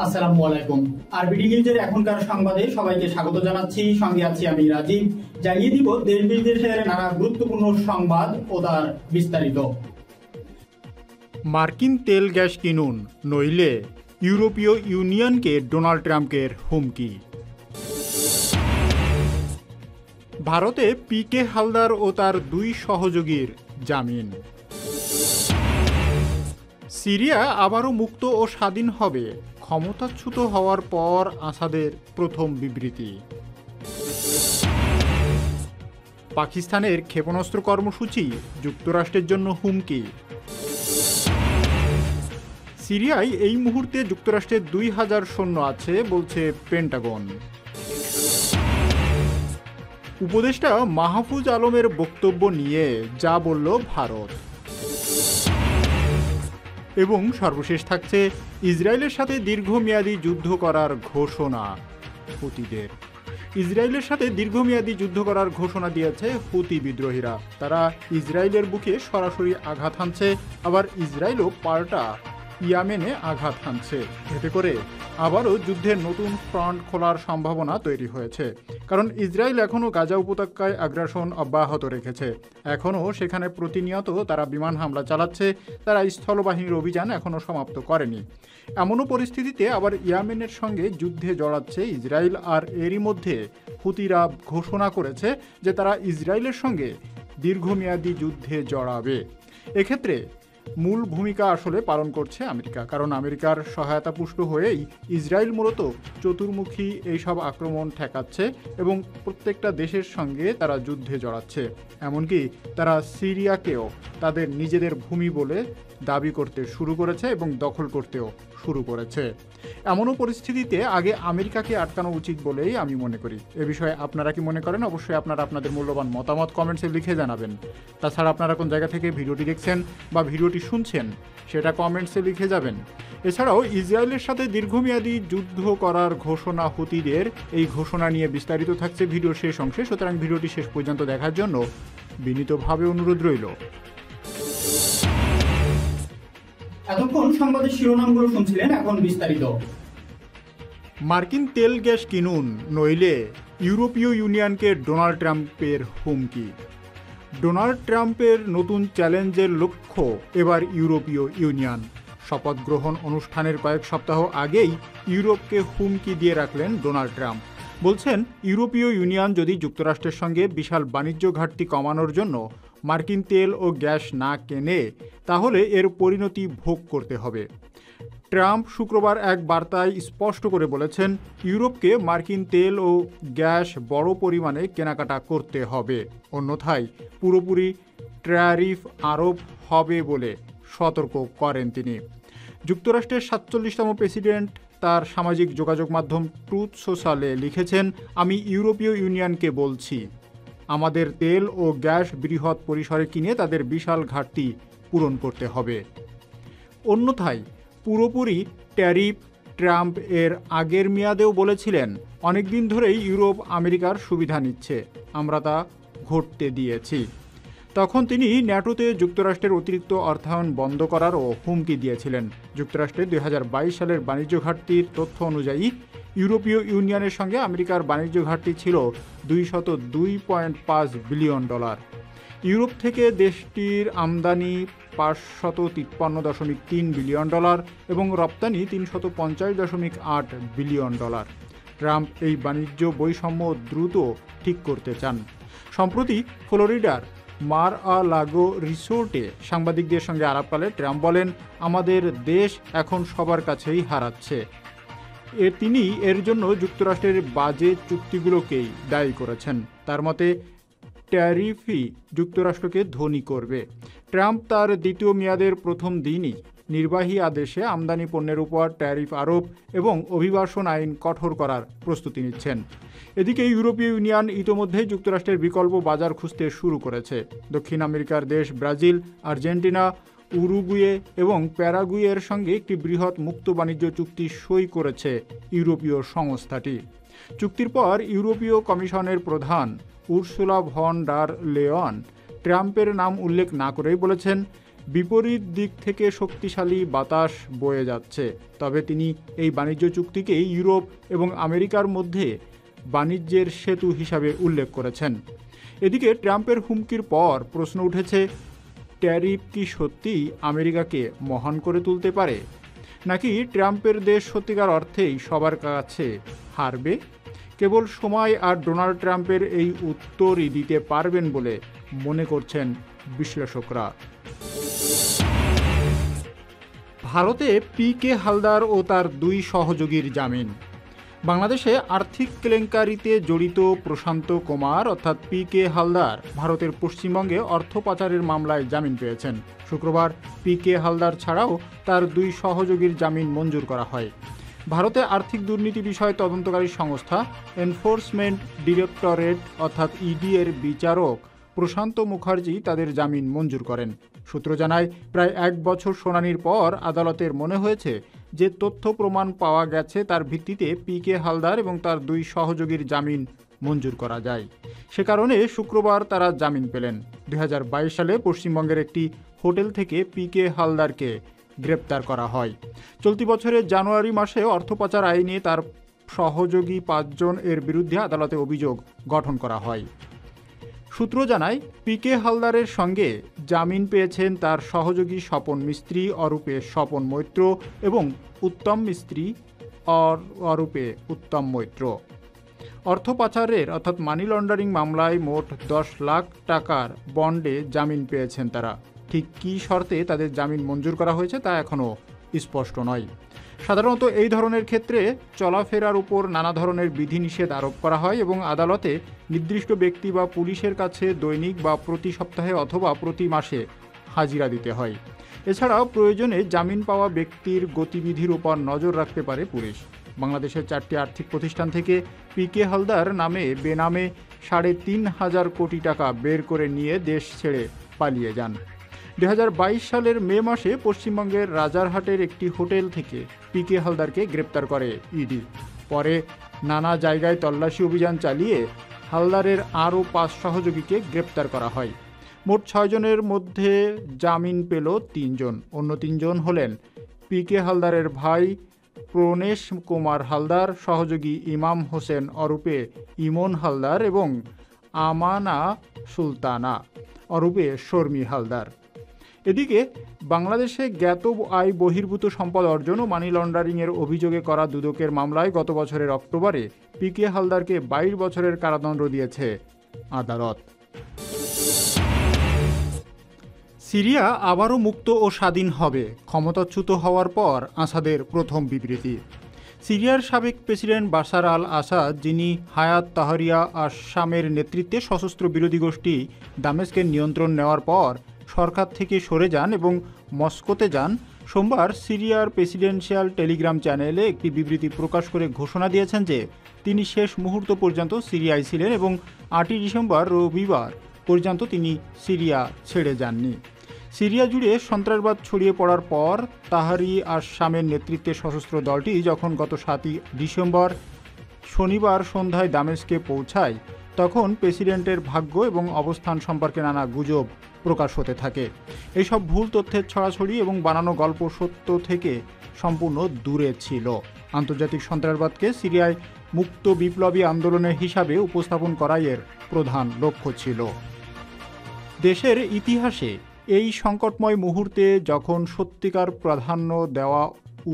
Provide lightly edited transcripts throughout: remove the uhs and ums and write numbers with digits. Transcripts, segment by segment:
আসসালামু আলাইকুম। আরবিডি নিউজের এখনকার সংবাদে সবাইকে স্বাগত জানাচ্ছি। সঙ্গে আছি আমি রাজীব। জানিয়ে দিব দেশ বিদেশের নানা গুরুত্বপূর্ণ সংবাদ ও তার বিস্তারিত। মার্কিন তেল গ্যাস কিনুন, নইলে ইউরোপীয় ইউনিয়নকে ডোনাল্ড ট্রাম্পের হুমকি। ভারতে পিকে হালদার ও তার দুই সহযোগীর জামিন। সিরিয়া আবারও মুক্ত ও স্বাধীন হবে, ক্ষমতাচ্যুত হওয়ার পর আসাদের প্রথম বিবৃতি। পাকিস্তানের ক্ষেপণাস্ত্র কর্মসূচি যুক্তরাষ্ট্রের জন্য হুমকি। সিরিয়ায় এই মুহূর্তে যুক্তরাষ্ট্রের 2000 সৈন্য আছে বলছে পেন্টাগন। উপদেষ্টা মাহফুজ আলমের বক্তব্য নিয়ে যা বলল ভারত। এবং সর্বশেষ থাকছে ইসরায়েলের সাথে দীর্ঘমেয়াদী যুদ্ধ করার ঘোষণা হুতিদের। ইসরায়েলের সাথে দীর্ঘমেয়াদী যুদ্ধ করার ঘোষণা দিয়েছে হুতি বিদ্রোহীরা। তারা ইসরায়েলের বুকে সরাসরি আঘাত হানছে, আবার ইসরায়েলও পাল্টা ইয়েমেনে আঘাত হানছে। এতে করে আবারও যুদ্ধের নতুন ফ্রন্ট খোলার সম্ভাবনা তৈরি হয়েছে, কারণ ইসরায়েল এখনও গাজা উপত্যকায় আগ্রাসন অব্যাহত রেখেছে। এখনও সেখানে প্রতিনিয়ত তারা বিমান হামলা চালাচ্ছে, তারা স্থলবাহিনীর অভিযান এখনও সমাপ্ত করেনি। এমনও পরিস্থিতিতে আবার ইয়েমেনের সঙ্গে যুদ্ধে জড়াচ্ছে ইসরায়েল, আর এরই মধ্যে হুতিরা ঘোষণা করেছে যে তারা ইসরায়েলের সঙ্গে দীর্ঘমেয়াদী যুদ্ধে জড়াবে। এক্ষেত্রে মূল ভূমিকা আসলে পালন করছে আমেরিকা, কারণ আমেরিকার সহায়তা পুষ্ট হয়েই ইসরায়েল মূলত চতুর্মুখী এইসব আক্রমণ ঠেকাচ্ছে এবং প্রত্যেকটা দেশের সঙ্গে তারা যুদ্ধে জড়াচ্ছে। এমনকি তারা সিরিয়াকেও তাদের নিজেদের ভূমি বলে দাবি করতে শুরু করেছে এবং দখল করতেও শুরু করেছে। এমনও পরিস্থিতিতে আগে আমেরিকাকে আটকানো উচিত বলেই আমি মনে করি। এ বিষয়ে আপনারা কি মনে করেন? অবশ্যই আপনারা আপনাদের মূল্যবান মতামত কমেন্টসে লিখে জানাবেন। তাছাড়া আপনারা কোন জায়গা থেকে ভিডিওটি দেখছেন বা ভিডিওটি শুনছেন সেটা কমেন্টসে লিখে যাবেন। এছাড়াও ইসরায়েলের সাথে দীর্ঘমেয়াদী যুদ্ধ করার ঘোষণা হুতিদের, এই ঘোষণা নিয়ে বিস্তারিত থাকছে ভিডিওর শেষ অংশে। সুতরাং ভিডিওটি শেষ পর্যন্ত দেখার জন্য বিনীতভাবে অনুরোধ রইল। এতক্ষণ সংবাদের শিরোনামগুলো শুনছিলেন, এখন বিস্তারিত। মার্কিন তেল গ্যাস কিনুন, নইলে ইউরোপীয় ইউনিয়নকে ডোনাল্ড ট্রাম্পের হুমকি। ডোনাল্ড ট্রাম্পের নতুন চ্যালেঞ্জের লক্ষ্য এবার ইউরোপীয় ইউনিয়ন। শপথ গ্রহণ অনুষ্ঠানের কয়েক সপ্তাহ আগেই ইউরোপকে হুমকি দিয়ে রাখলেন ডোনাল্ড ট্রাম্প। বলছেন, ইউরোপীয় ইউনিয়ন যদি যুক্তরাষ্ট্রের সঙ্গে বিশাল বাণিজ্য ঘাটতি কমানোর জন্য মার্কিন তেল ও গ্যাস না কেনে, তাহলে এর পরিণতি ভোগ করতে হবে। ট্রাম্প শুক্রবার এক বার্তায় স্পষ্ট করে বলেছেন, ইউরোপকে মার্কিন তেল ও গ্যাস বড় পরিমাণে কেনাকাটা করতে হবে, অন্যথায় পুরোপুরি ট্যারিফ আরোপ হবে বলে সতর্ক করেন তিনি। যুক্তরাষ্ট্রের 47তম প্রেসিডেন্ট তার সামাজিক যোগাযোগ মাধ্যম ট্রুথ সোশ্যালে লিখেছেন, আমি ইউরোপীয় ইউনিয়নকে বলছি, আমাদের তেল ও গ্যাস বৃহৎ পরিসরে কিনে তাদের বিশাল ঘাটতি পূরণ করতে হবে, অন্যথায় পুরোপুরি ট্যারিফ। ট্রাম্প এর আগের মেয়াদেও বলেছিলেন, অনেকদিন ধরেই ইউরোপ আমেরিকার সুবিধা নিচ্ছে, আমরা তা ঘটতে দিয়েছি। তখন তিনি ন্যাটোতে যুক্তরাষ্ট্রের অতিরিক্ত অর্থায়ন বন্ধ করারও হুমকি দিয়েছিলেন। যুক্তরাষ্ট্রের 2022 সালের বাণিজ্য ঘাটতির তথ্য অনুযায়ী ইউরোপীয় ইউনিয়নের সঙ্গে আমেরিকার বাণিজ্য ঘাটতি ছিল $202.5 বিলিয়ন। ইউরোপ থেকে দেশটির আমদানি $553.3 বিলিয়ন এবং রপ্তানি $350.8 বিলিয়ন। ট্রাম্প এই বাণিজ্য বৈষম্য দ্রুত ঠিক করতে চান। সম্প্রতি ফ্লোরিডার মার আ লাগো রিসোর্টে সাংবাদিকদের সঙ্গে আলাপকালে ট্রাম্প বলেন, আমাদের দেশ এখন সবার কাছেই হারাচ্ছে। তিনি এর জন্য যুক্তরাষ্ট্রের বাজে চুক্তিগুলোকেই দায়ী করেছেন। তার মতে ট্যারিফই যুক্তরাষ্ট্রকে ধনী করবে। ট্রাম্প তার দ্বিতীয় মেয়াদের প্রথম দিনই নির্বাহী আদেশে আমদানি পণ্যের উপর ট্যারিফ আরোপ এবং অভিবাসন আইন কঠোর করার প্রস্তুতি নিচ্ছেন। এদিকে ইউরোপীয় ইউনিয়ন ইতোমধ্যেই যুক্তরাষ্ট্রের বিকল্প বাজার খুঁজতে শুরু করেছে। দক্ষিণ আমেরিকার দেশ ব্রাজিল, আর্জেন্টিনা, উরুগুয়ে এবং প্যারাগুয়ের সঙ্গে একটি বৃহৎ মুক্ত বাণিজ্য চুক্তি সই করেছে ইউরোপীয় সংস্থাটি। চুক্তির পর ইউরোপীয় কমিশনের প্রধান উর্সুলা ভন ডার লেয়ন ট্রাম্পের নাম উল্লেখ না করেই বলেছেন, বিপরীত দিক থেকে শক্তিশালী বাতাস বয়ে যাচ্ছে। তবে তিনি এই বাণিজ্য চুক্তিকে ইউরোপ এবং আমেরিকার মধ্যে বাণিজ্যের সেতু হিসাবে উল্লেখ করেছেন। এদিকে ট্রাম্পের হুমকির পর প্রশ্ন উঠেছে, ট্যারিফ কি সত্যিই আমেরিকাকে মহান করে তুলতে পারে, নাকি ট্রাম্পের দেশ সত্যিকার অর্থেই সবার কাছে হারবে? কেবল সময় আর ডোনাল্ড ট্রাম্পের এই উত্তরই দিতে পারবেন বলে মনে করছেন বিশ্লেষকরা। ভারতে পি.কে. হালদার ও তার 2 সহযোগীর জামিন। বাংলাদেশে আর্থিক কেলেঙ্কারিতে জড়িত প্রশান্ত কুমার অর্থাৎ পি.কে. হালদার ভারতের পশ্চিমবঙ্গে অর্থ পাচারের মামলায় জামিন পেয়েছেন। শুক্রবার পি.কে. হালদার ছাড়াও তার 2 সহযোগীর জামিন মঞ্জুর করা হয়। ভারতে আর্থিক দুর্নীতি বিষয়ে তদন্তকারী সংস্থা এনফোর্সমেন্ট ডিরেক্টরেট অর্থাৎ ইডি এর বিচারক প্রশান্ত মুখার্জি তাদের জামিন মঞ্জুর করেন। সূত্র জানায়, প্রায় 1 বছর শুনানির পর আদালতের মনে হয়েছে যে তথ্য প্রমাণ পাওয়া গেছে তার ভিত্তিতে পি.কে. হালদার এবং তার 2 সহযোগীর জামিন মঞ্জুর করা যায়। সে কারণে শুক্রবার তারা জামিন পেলেন। 2022 সালে পশ্চিমবঙ্গের একটি হোটেল থেকে পি.কে. হালদারকে গ্রেপ্তার করা হয়। চলতি বছরের জানুয়ারি মাসে অর্থ পাচার আইনে তার সহযোগী 5 জন এর বিরুদ্ধে আদালতে অভিযোগ গঠন করা হয়। সূত্র জানায়, পি.কে. হালদারের সঙ্গে জামিন পেয়েছেন তার সহযোগী স্বপন মিস্ত্রি অরূপে স্বপন মৈত্র এবং উত্তম মিস্ত্রি অরূপে উত্তম মৈত্র। অর্থ পাচারের অর্থাৎ মানি লন্ডারিং মামলায় মোট 10 লাখ টাকার বন্ডে জামিন পেয়েছেন তারা। ঠিক কী শর্তে তাদের জামিন মঞ্জুর করা হয়েছে তা এখনও স্পষ্ট নয়। সাধারণত এই ধরনের ক্ষেত্রে চলাফেরার উপর নানা ধরনের বিধিনিষেধ আরোপ করা হয় এবং আদালতে নির্দিষ্ট ব্যক্তি বা পুলিশের কাছে দৈনিক বা প্রতি সপ্তাহে অথবা প্রতি মাসে হাজিরা দিতে হয়। এছাড়াও প্রয়োজনে জামিন পাওয়া ব্যক্তির গতিবিধির উপর নজর রাখতে পারে পুলিশ। বাংলাদেশের 4টি আর্থিক প্রতিষ্ঠান থেকে পি.কে. হালদার নামে বেনামে 3.5 কোটি টাকা বের করে নিয়ে দেশ ছেড়ে পালিয়ে যান। 2022 সালের মে মাসে পশ্চিমবঙ্গের রাজারহাটের একটি হোটেল থেকে পি.কে. হালদারকে গ্রেপ্তার করে ইডি। পরে নানা জায়গায় তল্লাশি অভিযান চালিয়ে হালদারের আরও 5 সহযোগীকে গ্রেপ্তার করা হয়। মোট 6 জনের মধ্যে জামিন পেল 3 জন। অন্য 3 জন হলেন পি.কে. হালদারের ভাই প্রণেশ কুমার হালদার, সহযোগী ইমাম হোসেন অরূপে ইমন হালদার এবং আমানা সুলতানা অরূপে শর্মী হালদার। এদিকে বাংলাদেশে জ্ঞাত আয় বহির্ভূত সম্পদ অর্জন ও মানি লন্ডারিংয়ের অভিযোগে করা দুদকের মামলায় গত বছরের অক্টোবরে পি.কে. হালদারকে 22 বছরের কারাদণ্ড দিয়েছে আদালত। সিরিয়া আবারও মুক্ত ও স্বাধীন হবে, ক্ষমতাচ্যুত হওয়ার পর আসাদের প্রথম বিবৃতি। সিরিয়ার সাবেক প্রেসিডেন্ট বাশার আল আসাদ, যিনি হায়াত তাহরিয়া আশ-শামের নেতৃত্বে সশস্ত্র বিরোধী গোষ্ঠী দামেস্কের নিয়ন্ত্রণ নেওয়ার পর সরকার থেকে সরে যান এবং মস্কোতে যান, সোমবার সিরিয়ার প্রেসিডেন্সিয়াল টেলিগ্রাম চ্যানেলে একটি বিবৃতি প্রকাশ করে ঘোষণা দিয়েছেন যে তিনি শেষ মুহূর্ত পর্যন্ত সিরিয়ায় ছিলেন এবং 8 ডিসেম্বর রবিবার পর্যন্ত তিনি সিরিয়া ছেড়ে যাননি। সিরিয়া জুড়ে সন্ত্রাসবাদ ছড়িয়ে পড়ার পর তাহরি আশ-শামের নেতৃত্বে সশস্ত্র দলটি যখন গত 7 ডিসেম্বর শনিবার সন্ধ্যায় দামেস্কে পৌঁছায়, তখন প্রেসিডেন্টের ভাগ্য এবং অবস্থান সম্পর্কে নানা গুজব প্রকাশ হতে থাকে। এইসব ভুল তথ্যের ছড়াছড়ি এবং বানানো গল্প সত্য থেকে সম্পূর্ণ দূরে ছিল। আন্তর্জাতিক সন্ত্রাসবাদকে সিরিয়ায় মুক্ত বিপ্লবী আন্দোলনের হিসাবে উপস্থাপন করাই এর প্রধান লক্ষ্য ছিল। দেশের ইতিহাসে এই সংকটময় মুহূর্তে যখন সত্যিকার প্রাধান্য দেওয়া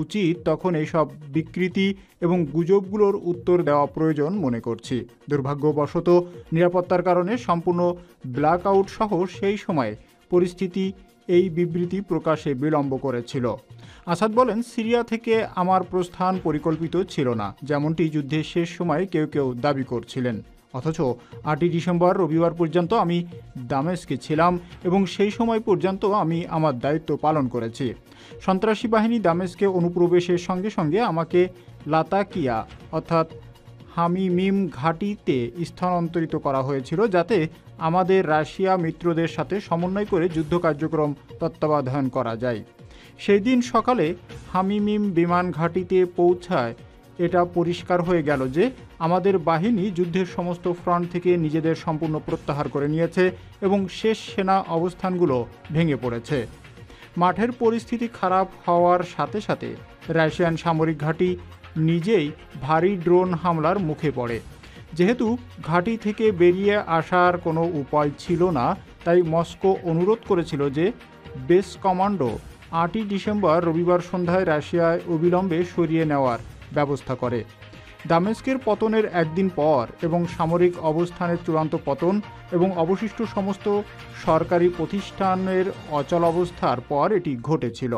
উচিত, তখন এইসব বিকৃতি এবং গুজবগুলোর উত্তর দেওয়া প্রয়োজন মনে করছি। দুর্ভাগ্যবশত নিরাপত্তার কারণে সম্পূর্ণ ব্ল্যাকআউট সহ সেই সময় পরিস্থিতি এই বিবৃতি প্রকাশে বিলম্ব করেছিল। আসাদ বলেন, সিরিয়া থেকে আমার প্রস্থান পরিকল্পিত ছিল না, যেমনটি যুদ্ধের শেষ সময় কেউ কেউ দাবি করছিলেন। অথচ 8 ডিসেম্বর রবিবার পর্যন্ত আমি দামেস্কে ছিলাম এবং সেই সময় পর্যন্ত আমি আমার দায়িত্ব পালন করেছি। সন্ত্রাসী বাহিনী দামেস্কে অনুপ্রবেশের সঙ্গে সঙ্গে আমাকে লাতাকিয়া অর্থাৎ হামিমিম ঘাঁটিতে স্থানান্তরিত করা হয়েছিল, যাতে আমাদের রাশিয়া মিত্রদের সাথে সমন্বয় করে যুদ্ধ কার্যক্রম তত্ত্বাবধান করা যায়। সেই দিন সকালে হামিমিম বিমান ঘাঁটিতে পৌঁছায় এটা পরিষ্কার হয়ে গেল যে আমাদের বাহিনী যুদ্ধের সমস্ত ফ্রন্ট থেকে নিজেদের সম্পূর্ণ প্রত্যাহার করে নিয়েছে এবং শেষ সেনা অবস্থানগুলো ভেঙে পড়েছে। মাঠের পরিস্থিতি খারাপ হওয়ার সাথে সাথে রাশিয়ান সামরিক ঘাঁটি নিজেই ভারী ড্রোন হামলার মুখে পড়ে। যেহেতু ঘাঁটি থেকে বেরিয়ে আসার কোনো উপায় ছিল না, তাই মস্কো অনুরোধ করেছিল যে বেস কমান্ডো 8ই ডিসেম্বর রবিবার সন্ধ্যায় রাশিয়ায় অবিলম্বে সরিয়ে নেওয়ার ব্যবস্থা করে। দামেস্কের পতনের একদিন পর এবং সামরিক অবস্থানের চূড়ান্ত পতন এবং অবশিষ্ট সমস্ত সরকারি প্রতিষ্ঠানের অচল অবস্থার পর এটি ঘটেছিল।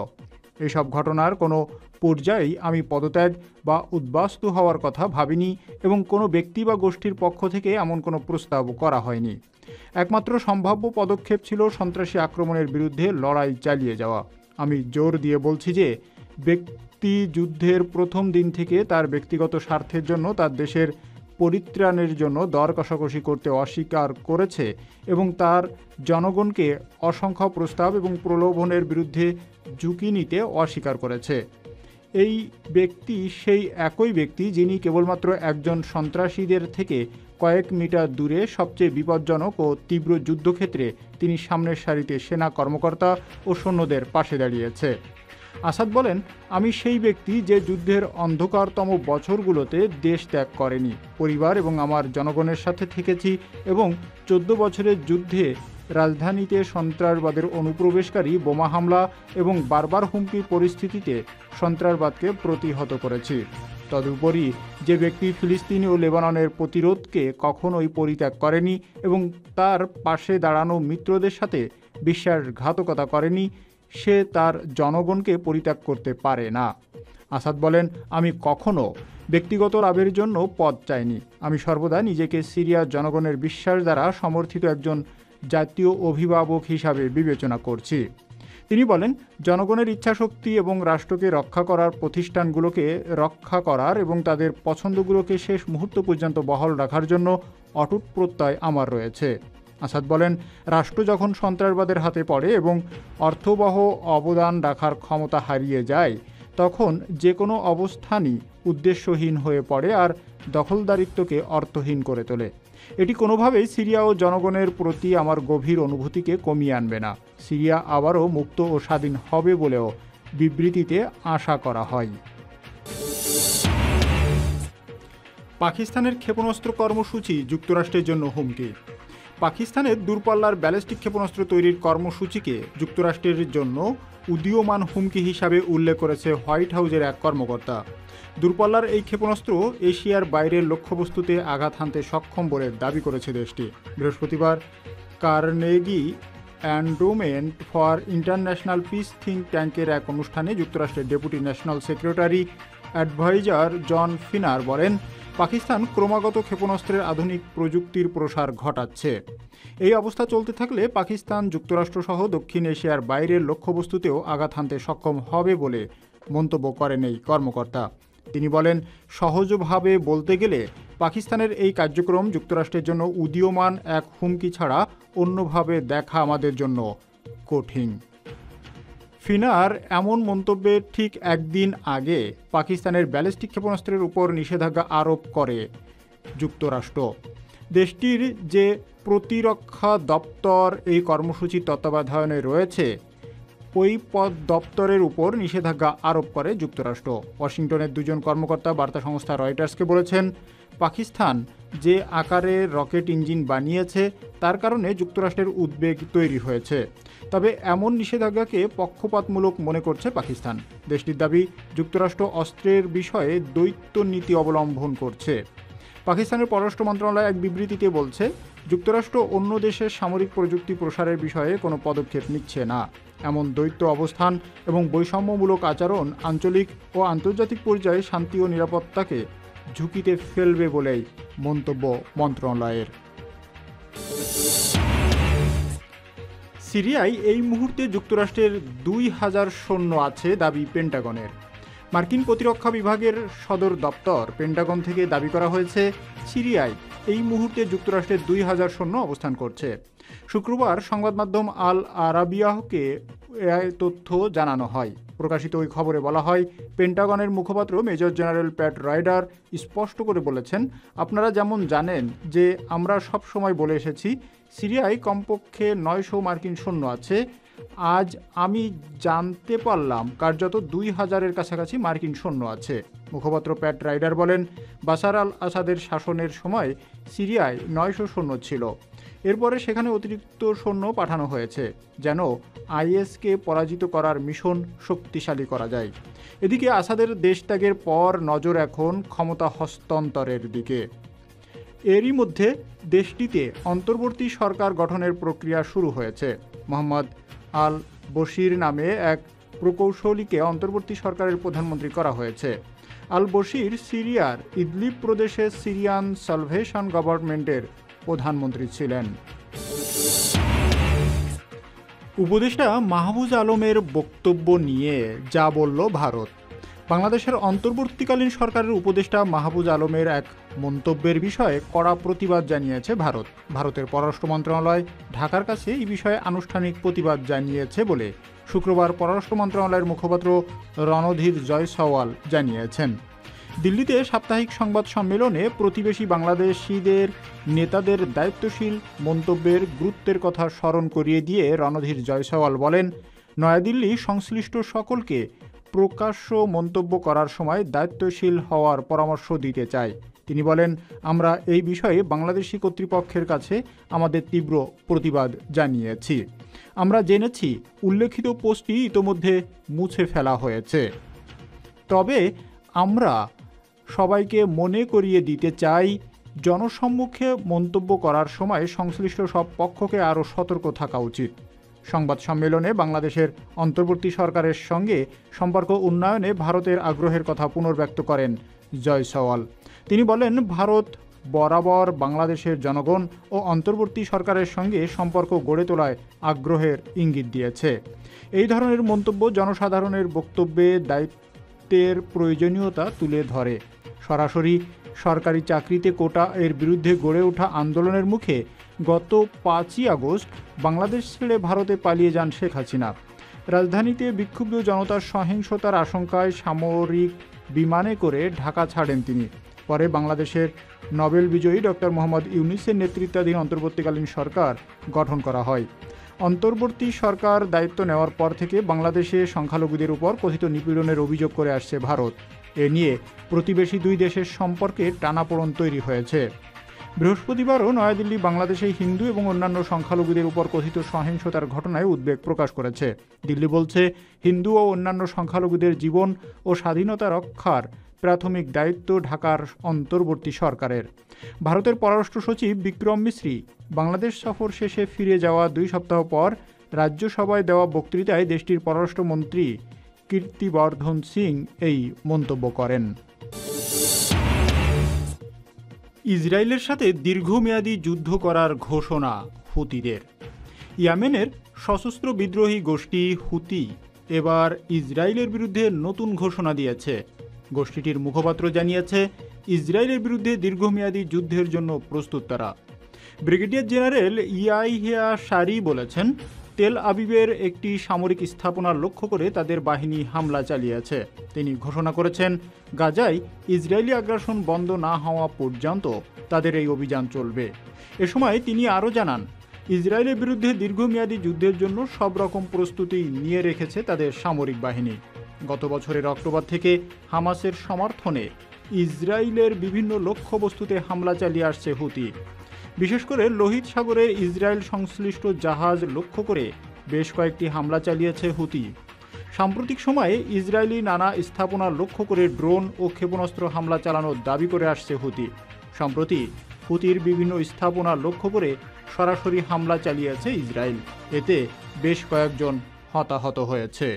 এসব ঘটনার কোনো পর্যায়েই আমি পদত্যাগ বা উদ্বাস্তু হওয়ার কথা ভাবিনি এবং কোনো ব্যক্তি বা গোষ্ঠীর পক্ষ থেকে এমন কোনো প্রস্তাব করা হয়নি। একমাত্র সম্ভাব্য পদক্ষেপ ছিল সন্ত্রাসী আক্রমণের বিরুদ্ধে লড়াই চালিয়ে যাওয়া। আমি জোর দিয়ে বলছি যে ব্যক্তি যুদ্ধের প্রথম দিন থেকে তার ব্যক্তিগত স্বার্থের জন্য তার দেশের পরিত্রাণের জন্য দর কষাকষি করতে অস্বীকার করেছে এবং তার জনগণকে অসংখ্য প্রস্তাব এবং প্রলোভনের বিরুদ্ধে ঝুঁকি নিতে অস্বীকার করেছে। এই ব্যক্তি সেই একই ব্যক্তি যিনি কেবলমাত্র একজন সন্ত্রাসীদের থেকে কয়েক মিটার দূরে সবচেয়ে বিপজ্জনক ও তীব্র যুদ্ধক্ষেত্রে তিনি সামনের সারিতে সেনা কর্মকর্তা ও সৈন্যদের পাশে দাঁড়িয়েছে। আসাদ বলেন, আমি সেই ব্যক্তি যে যুদ্ধের অন্ধকারতম বছরগুলোতে দেশ ত্যাগ করেনি, পরিবার এবং আমার জনগণের সাথে থেকেছি এবং 14 বছরের যুদ্ধে রাজধানীতে সন্ত্রাসবাদের অনুপ্রবেশকারী বোমা হামলা এবং বারবার হুমকির পরিস্থিতিতে সন্ত্রাসবাদকে প্রতিহত করেছি। তদুপরি যে ব্যক্তি ফিলিস্তিনি ও লেবাননের প্রতিরোধকে কখনোই পরিত্যাগ করেনি এবং তার পাশে দাঁড়ানো মিত্রদের সাথে বিশ্বাসঘাতকতা করেনি, সে তার জনগণকে পরিত্যাগ করতে পারে না। আসাদ বলেন, আমি কখনো ব্যক্তিগত লাভের জন্য পদ চাইনি। আমি সর্বদা নিজেকে সিরিয়ার জনগণের বিশ্বাস দ্বারা সমর্থিত একজন জাতীয় অভিভাবক হিসাবে বিবেচনা করছি। তিনি বলেন, জনগণের ইচ্ছাশক্তি এবং রাষ্ট্রকে রক্ষা করার প্রতিষ্ঠানগুলোকে রক্ষা করার এবং তাদের পছন্দগুলোকে শেষ মুহূর্ত পর্যন্ত বহাল রাখার জন্য অটুট প্রত্যয় আমার রয়েছে। আসাদ বলেন, রাষ্ট্র যখন সন্ত্রাসবাদের হাতে পড়ে এবং অর্থবহ অবদান রাখার ক্ষমতা হারিয়ে যায়, তখন যে কোনো অবস্থানই উদ্দেশ্যহীন হয়ে পড়ে আর দখলদারিত্বকে অর্থহীন করে তোলে। এটি কোনোভাবেই সিরিয়া ও জনগণের প্রতি আমার গভীর অনুভূতিকে কমিয়ে আনবে না। সিরিয়া আবারও মুক্ত ও স্বাধীন হবে বলেও বিবৃতিতে আশা করা হয়। পাকিস্তানের ক্ষেপণাস্ত্র কর্মসূচি যুক্তরাষ্ট্রের জন্য হুমকি। পাকিস্তানের দূরপাল্লার ব্যালিস্টিক ক্ষেপণাস্ত্র তৈরির কর্মসূচিকে যুক্তরাষ্ট্রের জন্য উদীয়মান হুমকি হিসাবে উল্লেখ করেছে হোয়াইট হাউসের এক কর্মকর্তা। দূরপাল্লার এই ক্ষেপণাস্ত্র এশিয়ার বাইরের লক্ষ্যবস্তুতে আঘাত হানতে সক্ষম বলে দাবি করেছে দেশটি। বৃহস্পতিবার Carnegie endowment for international piece think ট্যাঙ্কের এক অনুষ্ঠানে যুক্তরাষ্ট্রের ডেপুটি ন্যাশনাল সেক্রেটারি অ্যাডভাইজার জন ফিনার বলেন, পাকিস্তান ক্রমাগত ক্ষেপণাস্ত্রের আধুনিক প্রযুক্তির প্রসার ঘটাচ্ছে। এই অবস্থা চলতে থাকলে পাকিস্তান যুক্তরাষ্ট্রসহ দক্ষিণ এশিয়ার বাইরের লক্ষ্যবস্তুতেও আঘাত হানতে সক্ষম হবে বলে মন্তব্য করেন এই কর্মকর্তা। তিনি বলেন, সহজভাবে বলতে গেলে পাকিস্তানের এই কার্যক্রম যুক্তরাষ্ট্রের জন্য উদীয়মান এক হুমকি ছাড়া অন্যভাবে দেখা আমাদের জন্য কঠিন। ফিনার এমন মন্তব্যের ঠিক একদিন আগে পাকিস্তানের ব্যালিস্টিক ক্ষেপণাস্ত্রের উপর নিষেধাজ্ঞা আরোপ করে যুক্তরাষ্ট্র। দেশটির যে প্রতিরক্ষা দপ্তর এই কর্মসূচির তত্ত্বাবধানে রয়েছে, ওই দপ্তরের উপর নিষেধাজ্ঞা আরোপ করে যুক্তরাষ্ট্র। ওয়াশিংটনের দুজন কর্মকর্তা বার্তা সংস্থা রয়টার্সকে বলেছেন, পাকিস্তান যে আকারে রকেট ইঞ্জিন বানিয়েছে তার কারণে যুক্তরাষ্ট্রের উদ্বেগ তৈরি হয়েছে। তবে এমন নিষেধাজ্ঞাকে পক্ষপাতমূলক মনে করছে পাকিস্তান। দেশটির দাবি, যুক্তরাষ্ট্র অস্ত্রের বিষয়ে দ্বৈত নীতি অবলম্বন করছে। পাকিস্তানের পররাষ্ট্র মন্ত্রণালয় এক বিবৃতিতে বলছে, যুক্তরাষ্ট্র অন্য দেশের সামরিক প্রযুক্তি প্রসারের বিষয়ে কোনো পদক্ষেপ নিচ্ছে না। এমন দ্বৈত অবস্থান এবং বৈষম্যমূলক আচরণ আঞ্চলিক ও আন্তর্জাতিক পর্যায়ে শান্তি ও নিরাপত্তাকে ঝুঁকিতে ফেলবে বলেই মন্তব্য মন্ত্রণালয়ের। সিরিয়ায় এই মুহূর্তে যুক্তরাষ্ট্রের 2000 সৈন্য আছে দাবি পেন্টাগনের। মার্কিন প্রতিরক্ষা বিভাগের সদর দপ্তর পেন্টাগন থেকে দাবি করা হয়েছে, সিরিয়ায় এই মুহূর্তে যুক্তরাষ্ট্রের 2000 সৈন্য অবস্থান করছে। শুক্রবার সংবাদ মাধ্যম আল আরাবিয়াহকে এই তথ্য জানানো হয়। প্রকাশিত ওই খবরে বলা হয়, পেন্টাগনের মুখপাত্র মেজর জেনারেল প্যাট রাইডার স্পষ্ট করে বলেছেন, আপনারা যেমন জানেন যে আমরা সব সময় বলে এসেছি, সিরিয়ায় কমপক্ষে 900 মার্কিন সৈন্য আছে। আজ আমি জানতে পারলাম কার্যত 2000-এর কাছাকাছি মার্কিন সৈন্য আছে। মুখপাত্র প্যাট রাইডার বলেন, বাশার আল আসাদের শাসনের সময় সিরিয়ায় 900 সৈন্য ছিল। এরপরে সেখানে অতিরিক্ত সৈন্য পাঠানো হয়েছে যেন আইএসকে পরাজিত করার মিশন শক্তিশালী করা যায়। এদিকে আসাদের দেশত্যাগের পর নজর এখন ক্ষমতা হস্তান্তরের দিকে। এরই মধ্যে দেশটিতে অন্তর্বর্তী সরকার গঠনের প্রক্রিয়া শুরু হয়েছে। মোহাম্মদ আল বশির নামে এক প্রকৌশলীকে অন্তর্বর্তী সরকারের প্রধানমন্ত্রী করা হয়েছে। আল বশির সিরিয়ার ইদলিব প্রদেশে সিরিয়ান সালভেশন গভর্নমেন্টের প্রধানমন্ত্রী ছিলেন। উপদেষ্টা মাহফুজ আলমের বক্তব্য নিয়ে যা বলল ভারত। বাংলাদেশের অন্তর্বর্তীকালীন সরকারের উপদেষ্টা মাহফুজ আলমের এক মন্তব্যের বিষয়ে কড়া প্রতিবাদ জানিয়েছে ভারত। ভারতের পররাষ্ট্র মন্ত্রণালয় ঢাকার কাছে এই বিষয়ে আনুষ্ঠানিক প্রতিবাদ জানিয়েছে বলে শুক্রবার পররাষ্ট্র মন্ত্রণালয়ের মুখপাত্র রণধীর জয়সওয়াল জানিয়েছেন। দিল্লিতে সাপ্তাহিক সংবাদ সম্মেলনে প্রতিবেশী বাংলাদেশিদের নেতাদের দায়িত্বশীল মন্তব্যের গুরুত্বের কথা স্মরণ করিয়ে দিয়ে রণধীর জয়সওয়াল বলেন, নয়াদিল্লি সংশ্লিষ্ট সকলকে প্রকাশ্য মন্তব্য করার সময় দায়িত্বশীল হওয়ার পরামর্শ দিতে চায়। তিনি বলেন, আমরা এই বিষয়ে বাংলাদেশি কর্তৃপক্ষের কাছে আমাদের তীব্র প্রতিবাদ জানিয়েছি। আমরা জেনেছি উল্লেখিত পোস্টটি ইতোমধ্যে মুছে ফেলা হয়েছে। তবে আমরা সবাইকে মনে করিয়ে দিতে চাই, জনসম্মুখে মন্তব্য করার সময় সংশ্লিষ্ট সব পক্ষকে আরও সতর্ক থাকা উচিত। সংবাদ সম্মেলনে বাংলাদেশের অন্তর্বর্তী সরকারের সঙ্গে সম্পর্ক উন্নয়নে ভারতের আগ্রহের কথা পুনর্ব্যক্ত করেন জয়সওয়াল। তিনি বলেন, ভারত বরাবর বাংলাদেশের জনগণ ও অন্তর্বর্তী সরকারের সঙ্গে সম্পর্ক গড়ে তোলায় আগ্রহের ইঙ্গিত দিয়েছে। এই ধরনের মন্তব্য জনসাধারণের বক্তব্যে দায়িত্বের প্রয়োজনীয়তা তুলে ধরে। সরাসরি সরকারি চাকরিতে কোটা এর বিরুদ্ধে গড়ে ওঠা আন্দোলনের মুখে গত 5ই আগস্ট বাংলাদেশ ছেড়ে ভারতে পালিয়ে যান শেখ হাসিনা। রাজধানীতে বিক্ষুব্ধ জনতার সহিংসতার আশঙ্কায় সামরিক বিমানে করে ঢাকা ছাড়েন তিনি। পরে বাংলাদেশের নোবেল বিজয়ী ডক্টর মোহাম্মদ ইউনূসের নেতৃত্বাধীন অন্তর্বর্তীকালীন সরকার গঠন করা হয়। অন্তর্বর্তী সরকার দায়িত্ব নেওয়ার পর থেকে বাংলাদেশে সংখ্যালঘুদের উপর কথিত নিপীড়নের অভিযোগ করে আসছে ভারত। এ নিয়ে প্রতিবেশী দুই দেশের সম্পর্কে টানাপোড়েন তৈরি হয়েছে। বৃহস্পতিবারও নয়াদিল্লি বাংলাদেশে হিন্দু এবং অন্যান্য সংখ্যালঘুদের উপর কথিত সহিংসতার ঘটনায় উদ্বেগ প্রকাশ করেছে। দিল্লি বলছে, হিন্দু ও অন্যান্য সংখ্যালঘুদের জীবন ও স্বাধীনতা রক্ষার প্রাথমিক দায়িত্ব ঢাকার অন্তর্বর্তী সরকারের। ভারতের পররাষ্ট্র সচিব বিক্রম মিশ্রি বাংলাদেশ সফর শেষে ফিরে যাওয়া 2 সপ্তাহ পর রাজ্যসভায় দেওয়া বক্তৃতায় দেশটির পররাষ্ট্রমন্ত্রী কীর্তিবর্ধন সিং এই মন্তব্য করেন। ইসরায়েলের সাথে দীর্ঘমেয়াদী যুদ্ধ করার ঘোষণা হুতিদের। ইয়েমেনের সশস্ত্র বিদ্রোহী গোষ্ঠী হুতি এবার ইসরায়েলের বিরুদ্ধে নতুন ঘোষণা দিয়েছে। গোষ্ঠীটির মুখপাত্র জানিয়েছে, ইসরায়েলের বিরুদ্ধে দীর্ঘমেয়াদী যুদ্ধের জন্য প্রস্তুত তারা। ব্রিগেডিয়ার জেনারেল ইয়াহিয়া সারি বলেছেন, তেল আবিবের একটি সামরিক স্থাপনা লক্ষ্য করে তাদের বাহিনী হামলা চালিয়েছে। তিনি ঘোষণা করেছেন, গাজায় ইসরায়েলি আগ্রাসন বন্ধ না হওয়া পর্যন্ত তাদের এই অভিযান চলবে। এ সময় তিনি আরও জানান, ইসরায়েলের বিরুদ্ধে দীর্ঘমেয়াদী যুদ্ধের জন্য সব রকম প্রস্তুতি নিয়ে রেখেছে তাদের সামরিক বাহিনী। গত বছরের অক্টোবর থেকে হামাসের সমর্থনে ইসরায়েলের বিভিন্ন লক্ষ্যবস্তুতে হামলা চালিয়ে আসছে হুতি। বিশেষ করে লোহিত সাগরে ইসরায়েল সংশ্লিষ্ট জাহাজ লক্ষ্য করে বেশ কয়েকটি হামলা চালিয়েছে হুতি। সাম্প্রতিক সময়ে ইসরায়েলি নানা স্থাপনা লক্ষ্য করে ড্রোন ও ক্ষেপণাস্ত্র হামলা চালানোর দাবি করে আসছে হুতি। সম্প্রতি হুতির বিভিন্ন স্থাপনা লক্ষ্য করে সরাসরি হামলা চালিয়েছে ইসরায়েল। এতে বেশ কয়েকজন হতাহত হয়েছে।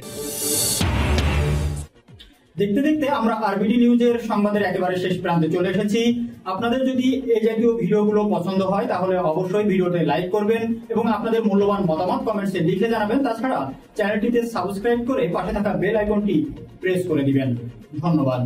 দেখতে দেখতে আমরা আরবিডি নিউজের সংবাদের একেবারে শেষ প্রান্তে চলে এসেছি। আপনাদের যদি এই জাতীয় ভিডিওগুলো পছন্দ হয় তাহলে অবশ্যই ভিডিওতে লাইক করবেন এবং আপনাদের মূল্যবান মতামত কমেন্টসে লিখে জানাবেন। তাছাড়া চ্যানেলটিতে সাবস্ক্রাইব করে পাশে থাকা বেল আইকনটি প্রেস করে দিবেন। ধন্যবাদ।